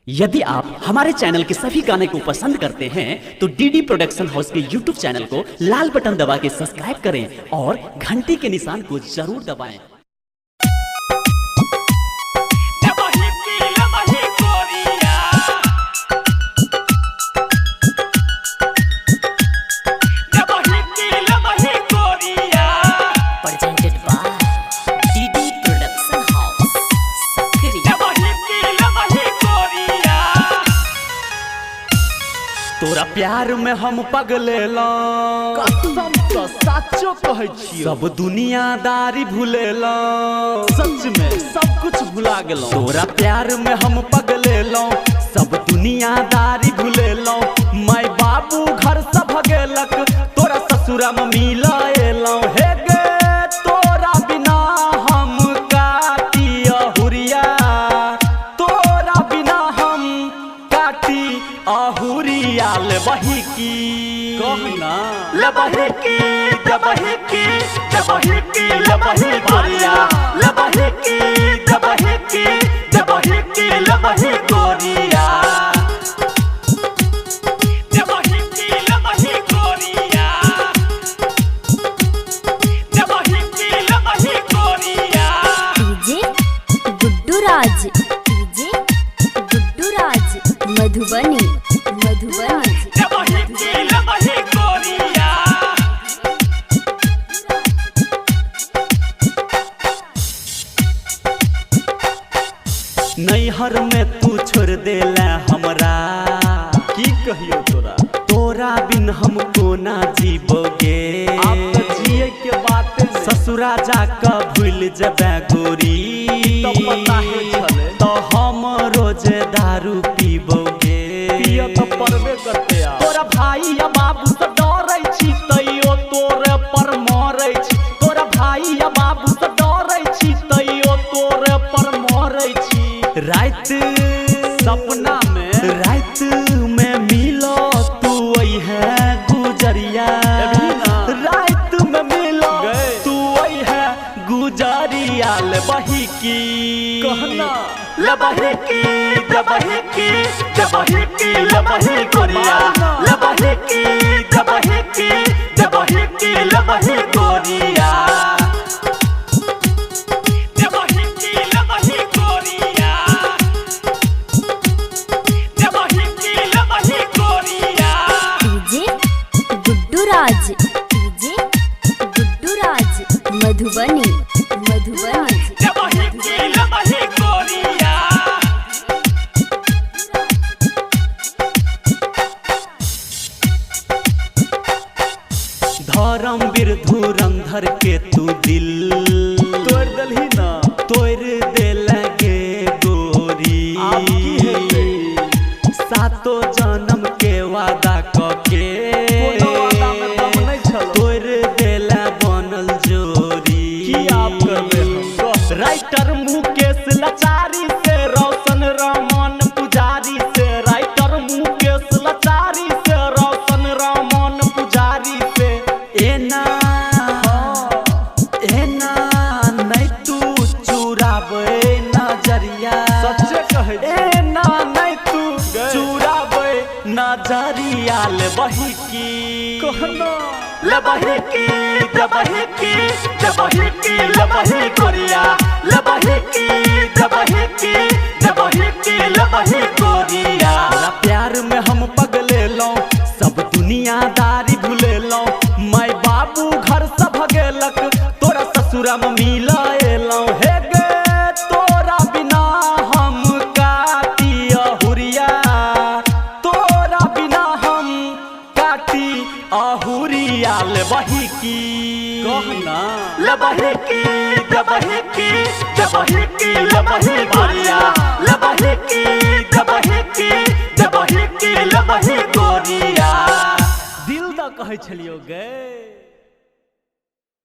यदि आप हमारे चैनल के सभी गाने को पसंद करते हैं तो डीडी प्रोडक्शन हाउस के यूट्यूब चैनल को लाल बटन दबा के सब्सक्राइब करें और घंटी के निशान को जरूर दबाएं। तोरा प्यार में हम पगलेला कसम तो साचो कहै छी, सब दुनियादारी भूलेला, सच में सब कुछ भुला गेलौ। तोरा प्यार में हम पगलेला, सब दुनियादारी भूलेला, माय बाबू घर से भगेलक, तोरा ससुरा में मिला एलौ। हे गे तोरा बिना हम काटी अहुरिया, तोरा बिना हम काटी अहुरिया। ले बही की कहना ले बही की दबही की दबही की ले बही गोरिया, ले बही की दबही की दबही की ले बही गोरिया, दबही की ले बही गोरिया, दबही की ले बही गोरिया। डीजे गुड्डू राज, डीजे गुड्डू राज, मधुबनी मधुबनी। दबही की ले बही गोरिया, नैहर में तू छोड़ देला हमरा, की कहियो तोरा, तोरा बिन हमको ना जीबोगे। आप तो जिए के बातें में ससुरा जाकर भूल जबे गोरी, तो पता है छले, तो हम रोज दारू पीबोगे। पिया तो परबे करते आ। तोरा भाई या बाबू से डरै छी, तैयो तोरे पर मरै छी, तोरा भाई या बाबू से डरै छी, तैयो तोरे पर मरै छी। रात सपना में रात में मिलो तू है गुजरिया, रात में मिलो गए। तू है गुजरिया। ले बही की कहना ले बही की दबही की दबही की ले बही गोरिया, ले बही की दबही की दबही की ले बही गोरिया, दबही की ले बही गोरिया, दबही की ले बही गोरिया। डीजे गुड्डू राज, डीजे गुड्डू राज, मधुबनी मधुबनी। दबही की ले बही गोरिया, धर्मवीर धुरंधर के तू दिल तोड़ दलही ना, तोड़ दे लगे गोरी। आप की हेतै सातो जन्म के वादा कके कोनो वादा में दम नहीं छल, तोड़ देला बनल जोरी। की आप करबे हम कह। राइटर मुकेश लाचारी से, रोशन रमन पुजारी से, राइटर मुकेश लाचारी से, रोशन रमन पुजारी से। एना एना नहीं तू चुराबे नजरिया, सच्चे कहै छी। एना नहीं तू गए। चुराबे नजरिया। ले बही की कहना ले बही की दबही की दबही की ले बही गोरिया, ले बही की दबही की दबही की ले बही गोरिया। तोरा प्यार में हम पगलेलौ, सब दुनियादारी भूलेलौ, माय बाबू घर से भगेलक, तोरा ससुरा में मिला एलौ। हे गे तोरा बिना हम काटी अहुरिया, तोरा बिना हम काटी अहुरिया। ले बही की कहना ले बही की दबही की दबही की ले बही गोरिया, ले बही की दबही की दबही की ले बही गोरिया। दिल दा कहै छलियो।